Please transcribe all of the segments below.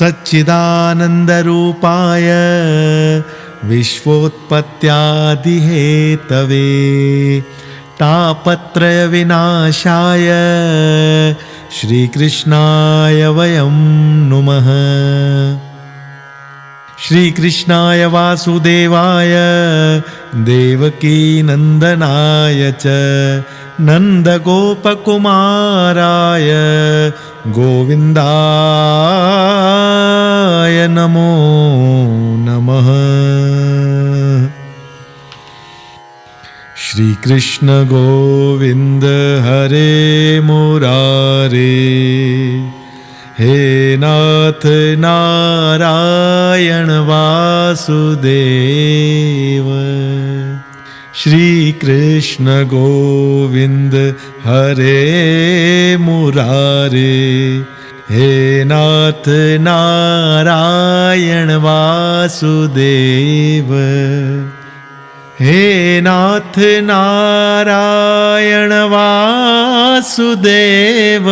सच्चिदानन्दरूपाय विश्वोत्पत्त्यादिहेतवे तापत्रयविनाशाय श्रीकृष्णाय वयं नुमः। श्रीकृष्णाय वासुदेवाय देवकीनन्दनाय च नन्दगोपकुमाराय गोविन्दाय नमो नमः। श्रीकृष्ण गोविन्द हरे मुरारे, हे नाथ नारायण वासुदेव। श्री कृष्ण गोविंद हरे मुरारे, हे नाथ नारायण वासुदेव। हे नाथ नारायण वासुदेव,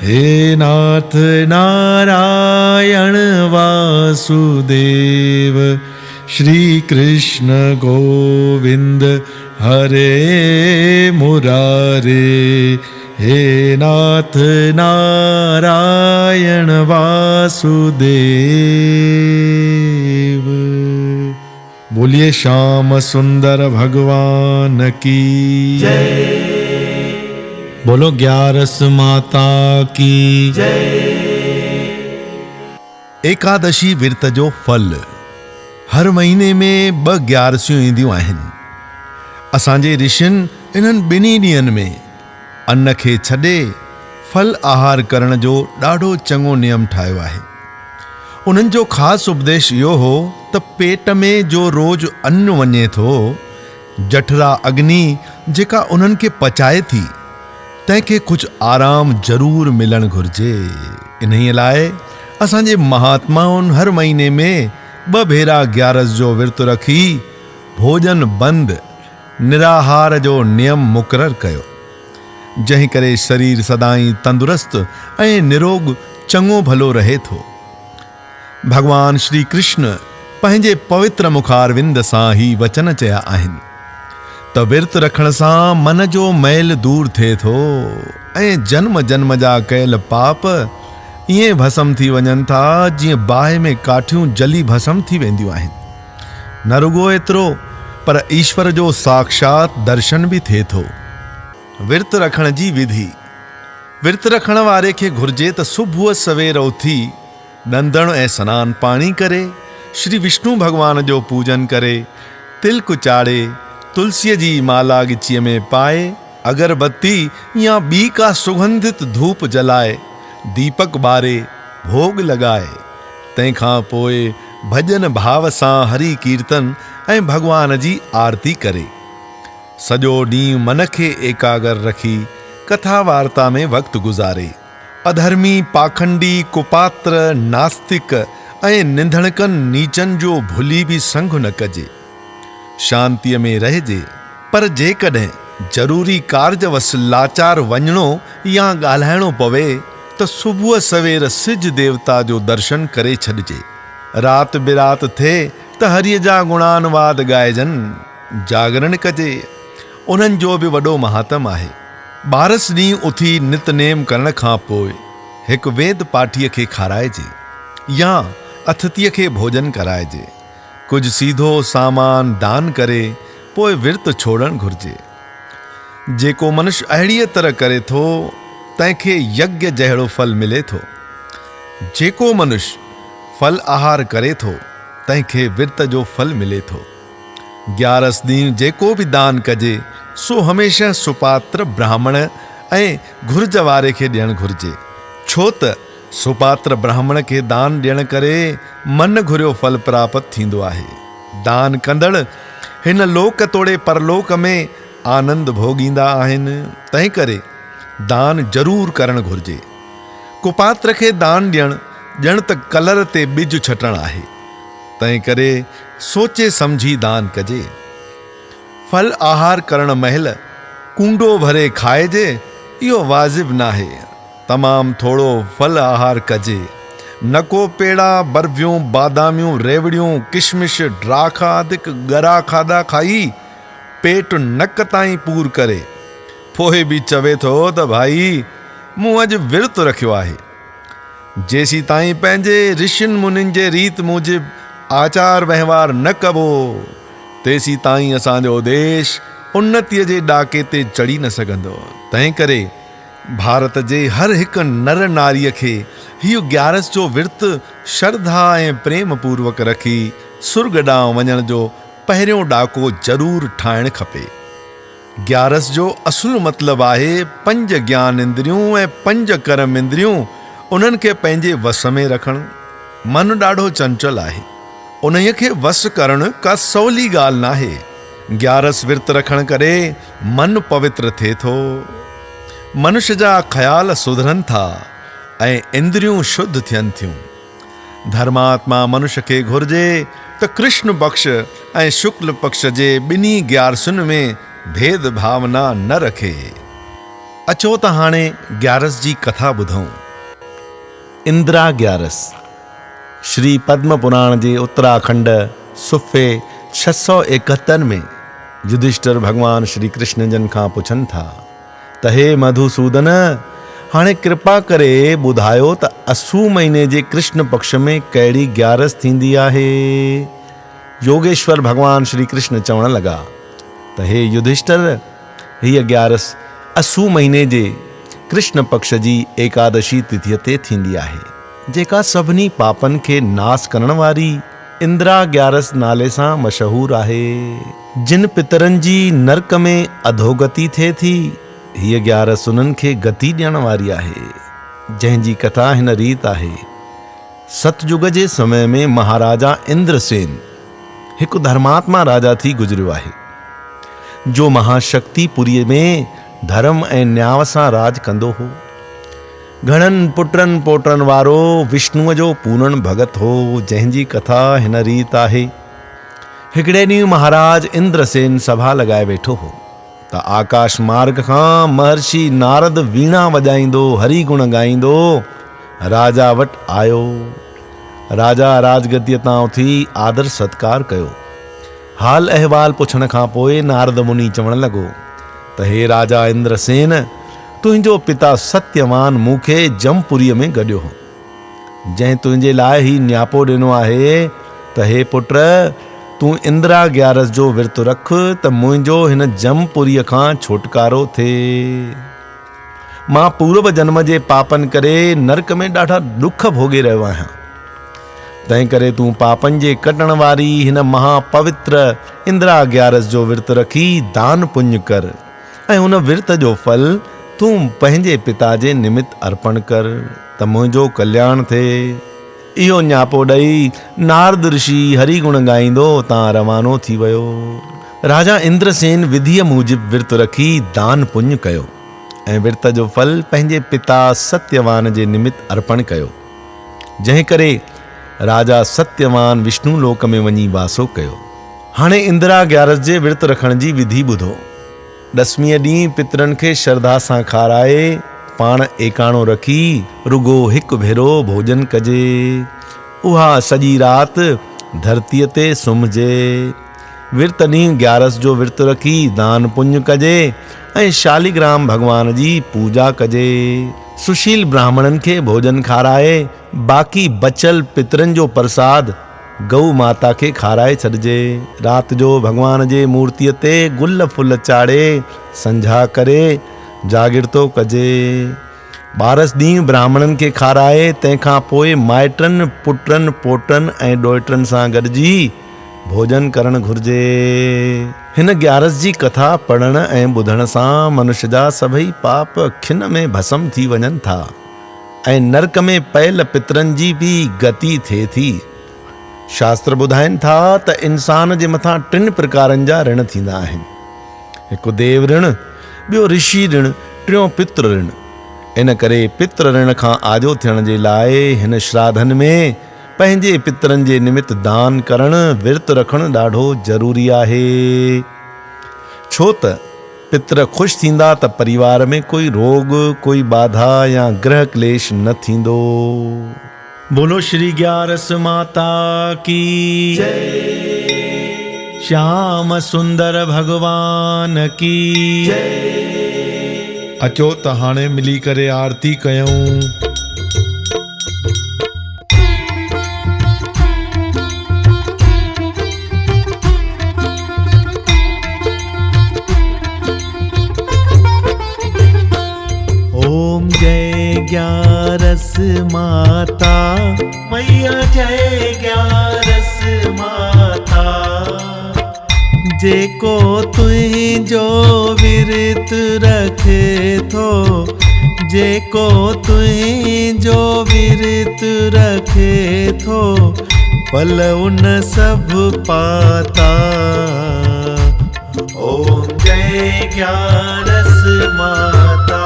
हे नाथ नारायण वासुदेव। श्री कृष्ण गोविंद हरे मुरारे, हे नाथ नारायण वासुदेव। बोलिए श्याम सुंदर भगवान की जय। बोलो ग्यारस माता की जय। एकादशी विर्त जो फल हर महीने में 2 ग्यारसियूं ईंदियूं आहिनि। असांजे ऋषियुनि इन्हनि ॿिन्ही ॾींहंनि में अन्न खे छॾे फल आहार करण जो ॾाढो चङो नियम ठाहियो आहे। उन्हनि जो ख़ासि उपदेश इहो हो त पेट में जो रोज़ अन्न वञे थो, जठरा अग्नि जेका उन्हनि खे पचाए थी, तंहिंखे कुझु आराम ज़रूर मिलणु घुरिजे। इन्हीअ लाइ असांजे महात्माउनि हर महीने में 2 भेरा ग्यारस जो विर्त रखी भोजन बंदि निराहार जो नियम मुक़ररु कयो, जंहिं करे शरीर सदाई तंदुरुस्त ऐं निरोग चङो भलो रहे थो। भगवान श्री कृष्ण पंहिंजे पवित्र मुखारविंद सां ही वचन चया आहिनि त विर्त रखण सां मन जो मैल दूर थिए थो ऐं जन्म जन्म जा कयल पाप ईअं भस्म थी वञनि था जीअं बाहि में काठियूं जली भस्म थी वेंदियूं आहिनि। न रुगो एतिरो पर ईश्वर जो साक्षात दर्शन बि थिए थो। विर्त रखण जी विधि। विर्त रखण वारे खे घुर्जे त सुबुह सवेर उथी ॾंदण ऐं सनान पाणी करे श्री विष्णु भगवान जो पूजन करे, तिलक चाढ़े, तुलसीअ जी माला गिचीअ में पाए, अगरबत्ती या ॿी का सुगंधित धूप जलाए, दीपक ॿारे, भोग लॻाए, तंहिंखां पोइ भॼन भाव सां हरि कीर्तन ऐं भगवान जी आरती करे, सॼो ॾींहुं मन खे एकाग्र रखी कथा वार्ता में वक़्तु गुज़ारे। अधर्मी, पाखंडी, कुपात्र, नास्तिक ऐं निंधणकनि नीचनि जो भुली बि संग न कजे। शांतीअ में रहिजे, पर जेकॾहिं ज़रूरी कार्यवश लाचार वञणो या ॻाल्हाइणो पवे त सुबुह सवेर सिज देवता जो दर्शन करे छॾिजे। राति बिरात थिए त हरिअ जा गुणानुवाद ॻाइजनि, जागरण कजे। उन्हनि जो बि वॾो महात्म आहे। 12 ॾींहं उथी नितनेम करण खां पोइ हिकु वेद पाठीअ खे खाराइजे या अतिथीअ खे भोजन कराइजे। कुझु सीधो सामान दान करे पोइ विर्त छोड़णु घुरिजे। जेको मनुष्य अहिड़ीअ तरह करे थो तंहिंखे यज्ञ जहिड़ो फल मिले थो। जेको मनुष्य फल आहार करे थो तंहिंखे विर्त जो फल मिले थो। 11 ॾींहं जेको बि दान कजे सो हमेशह सुपात्र ब्राह्मण ऐं घुर्ज वारे खे ॾियणु घुरिजे, छो त सुपात्र ब्राह्मण खे दान ॾियण करे मन घुरियो फल प्राप्त थींदो आहे। दान कंदड़ हिन लोक तोड़े परलोक में आनंद भोगींदा आहिनि। तंहिं करे दान ज़रूर करणु घुरिजे। कुपात्र खे दान ॾियणु ॼण त कलर ते ॿिज छटणु आहे। तंहिं करे सोचे समझी दान कजे। फल आहार करण महिल कूंडो भरे खाइजे, इहो वाजिब नाहे। तमामु थोड़ो फल आहार कजे। न को पेड़ा बर्फियूं बादामियूं रेवड़ियूं किशमिश ड्राखा आदिक गरा खाधा खाई पेट नक ताईं पूर करे पोइ बि चवे थो त भाई मूं अॼु विर्त रखियो आहे। जेसी ताईं पंहिंजे ऋषियुनि मुनियुनि जे रीत मूजिब आचार वहिंवार न कबो तेसी ताईं असांजो देश उन्नतीअ जे ॾाके ते चढ़ी न सघंदो। तंहिं करे भारत जे हर हिकु नर नारीअ खे हीउ ग्यारस जो विर्त श्रद्धा ऐं प्रेम पूर्वक रखी सुर्ग ॾांहुं वञण जो पहिरियों ॾाको ज़रूरु ठाहिणु खपे। ग्यारस जो असुलु मतिलबु आहे 5 ज्ञान इंद्रियूं ऐं 5 कर्म इंद्रियूं उन्हनि खे पंहिंजे वस में रखणु। मन ॾाढो चंचल आहे, उन्हीअ खे वस करणु का सवली ॻाल्हि नाहे। ग्यारस विर्त रखण करे मन पवित्र थिए थो, मनुष्य जा ख़्याल सुधरनि था ऐं इंद्रियूं शुद्ध थियनि थियूं। धर्मात्मा मनुष्य खे घुर्जे त कृष्ण पक्ष ऐं शुक्ल पक्ष जे ॿिन्ही ग्यारसुनि में भेद भावना न रखे। अचो त हाणे ग्यारस जी कथा ॿुधूं। इंदिरा ग्यारस श्री पद्म पुराण जे उत्तराखंड सुफ़े 671 में युधिष्ठिर भगवान श्री कृष्ण जन खां पुछनि था त हे मधुसूदन, हाणे कृपा करे ॿुधायो त असू महीने जे कृष्ण पक्ष में कहिड़ी ग्यारस थींदी आहे। योगेश्वर भगवान श्री कृष्ण चवण लॻा त हे युधिष्ठिर, हीअ ग्यारस असू महीने जे कृष्ण पक्ष जी एकादशी तिथीअ ते थींदी आहे, जेका सभिनी पापनि खे नास करण वारी इंदिरा ग्यारस नाले सां मशहूर आहे। जिन पितरनि जी नरक में अधोगति थिए थी, हीअ ग्यारस उन्हनि खे गति ॾियण वारी आहे, जंहिंजी कथा हिन रीत आहे। सतयुग जे समय में महाराजा इंद्रसेन हिकु धर्मात्मा राजा थी गुज़रियो आहे, जो महाशक्तिपुरीअ में धर्म ऐं न्याय सां राज कंदो हो। घणनि पुटनि पोटनि वारो विष्णुअ जो पूर्ण भगत हो, जंहिंजी कथा हिन रीत आहे। हिकिड़े ॾींहुं महाराज इंद्रसेन सभा लॻाए वेठो हो त आकाश मार्ग खां महर्षि नारद वीणा वॼाईंदो हरि गुण ॻाईंदो राजा वटि आयो। राजा राजगद्दीअ तां उथी आदर सत्कार कयो। हाल अहिवाल पुछण खां पोइ नारद मुनि चवण लॻो त हे राजा इंद्रसेन, तुंहिंजो पिता सत्यवान मूंखे जमपुरीअ में गॾियो हो, जंहिं तुंहिंजे लाइ ही न्यापो ॾिनो आहे त हे पुट, तूं इंदिरा ग्यारस जो विर्त रख त मुंहिंजो हिन जमपुरीअ खां छुटकारो थिए। मां पूर्व जन्म जे पापनि करे नरक में ॾाढा दुख भोगे रहियो आहियां, तंहिं करे तूं पापनि जे कटण वारी हिन महापवित्र इंदिरा ग्यारस जो विर्त रखी दान पुण्य कर ऐं हुन विर्त जो फल तूं पंहिंजे पिता जे निमित्त अर्पण कर त मुंहिंजो कल्याण थिए। इहो न्यापो ॾेई नारद ऋषि हरि गुण ॻाईंदो तां रवानो थी वियो। राजा इंद्रसेन विधिअ मूजिब विर्त रखी दान पुण्य कयो ऐं विर्त जो फल पंहिंजे पिता सत्यवान जे निमित्त अर्पण कयो, जंहिं करे राजा सत्यवान विष्णु लोक में वञी वासो कयो। हाणे इंदिरा ग्यारस जे विर्त रखण जी विधि ॿुधो। दसमीअ ॾींहुं पितरनि खे श्रद्धा सां खाराए पाण एकाणो रखी रुगो हिकु भेरो भोजन कजे। उहा सॼी राति धरतीअ ते सुम्हिजे। विर्त ॾींहुं ग्यारस जो विर्त रखी दान पुण्य कजे ऐं शालिग्राम भगवान जी पूजा कजे। सुशील ब्राह्मणनि खे भोजन खाराए बाक़ी बचल पितरनि जो प्रसाद गऊ माता खे खाराए छॾिजे। राति जो भगवान जे मूर्तीअ ते गुल फुल चाढ़े संझा करे जागिरतो कजे। ॿारस ॾींहुं ब्राह्मणनि खे खाराए तंहिंखां पोइ माइटनि पुटनि पोटनि ऐं ॾोहिटनि सां गॾिजी भोजन करणु घुर्जे। हिन ग्यारस जी कथा पढ़ण ऐं ॿुधण सां मनुष्य जा सभई पाप खिन में भस्म थी वञनि था ऐं नरक में पयल पितरनि जी बि गति थिए थी। शास्त्र ॿुधाइनि था त इंसान जे मथां 3 प्रकारनि जा ऋण थींदा आहिनि। हिकु देव ऋण, ॿियो ऋषि ऋण, टियों पितृ ऋण। इन करे पितृ ऋण खां आजो थियण जे लाइ हिन श्राद्धनि में पंहिंजे पितरनि जे निमित्त दान करणु विर्त रखणु ॾाढो ज़रूरी आहे। छो त पितर ख़ुशि थींदा त परिवार में कोई रोग, कोई बाधा या ग्रह क्लेश न थींदो। बोलो श्री ग्यारस माता की जय। श्याम सुंदर भगवान की जय। अचो त हाणे मिली करे आरती कयूं। ओम जय ग्यारस माता मैया जय ग्यारस माता। जेको तुझो विरत रखे थो, जेको तुझो विरत रखे थो, फल उन सब पाता। ओम जय ग्यारस माता।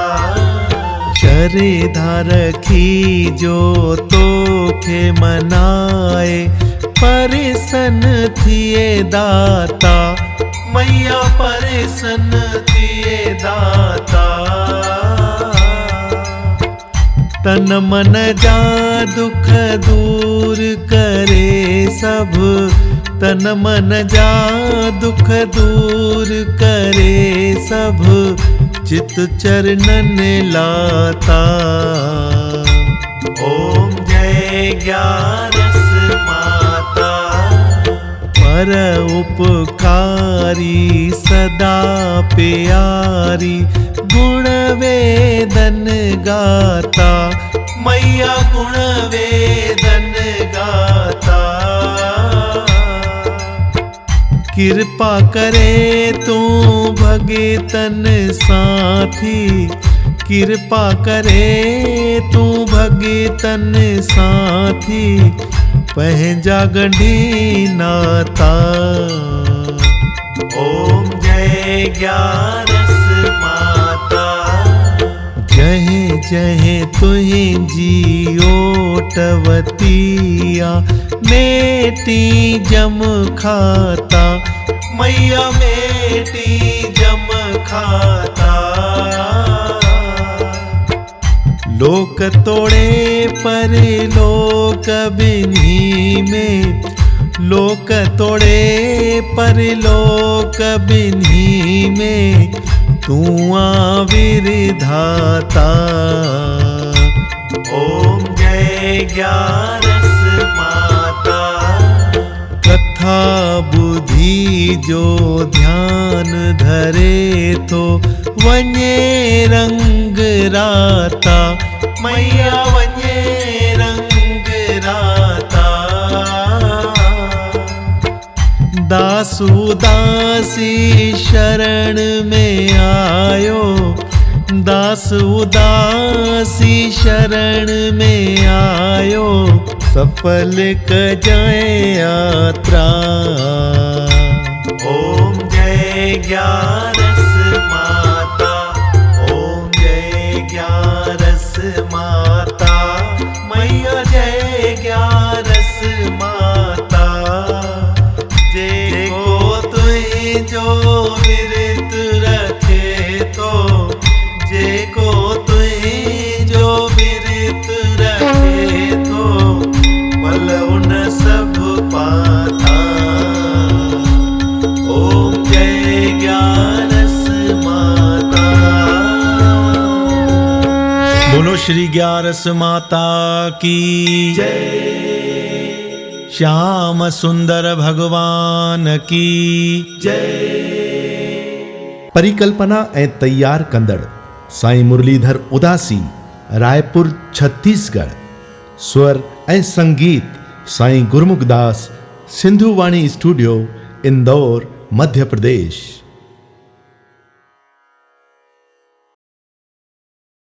शरधा रखी जो तोखे मनाए, परिसन थिए दाता। मैया परिसन थिए दाता। तन मन जा दुख दूर करे सब, तन मन जा दुख दूर करे सब, चित चरणन लाता। ओम जय ग्यारस माता। पर उपकारी सदा प्यारी, गुण वेदन गाता। मैया गुण वेदन गाता। कृपा करे तू भगतन साथी, कृपा करे तू भगतन साथी, पंहिंजा गंढी नाता। ओम जय ग्यारस माता। जय जय तुझी ओटवतिया, मेटी जम खाता। मैया मेटी जम खाता। लोक तोड़े पर लोक बिन्ही में, लोक तोड़े पर लोक बिन्ही में, तू विधाता। ओम जय ग्यारस माता। कथा बुद्धि जो ध्यान धरे तो, वञे रंग राता। मैया वञे रंग राता। दासु दासी शरण में आयो, दासु दासी शरण में आयो, सफल कजाए यात्रा। ओम जय ग्यारस माता। ओम जय ग्यारस माता। मैया जय ग्यारस माता। जेको तुझो विरत रखे तो, जेको तुझो विरत रखे तो, फल उन सब पाता। ओम जय ग्यारस माता। बोलो श्री ग्यारस माता की जय। श्याम सुंदर भगवान की जय। परिकल्पना ऐं तैयार कंदड़ साईं मुरलीधर उदासी, रायपुर छत्तीसगढ़। स्वर ऐं संगीत साईं गुरमुखदास, सिंधु वाणी स्टूडियो, इंदौर, मध्य प्रदेश।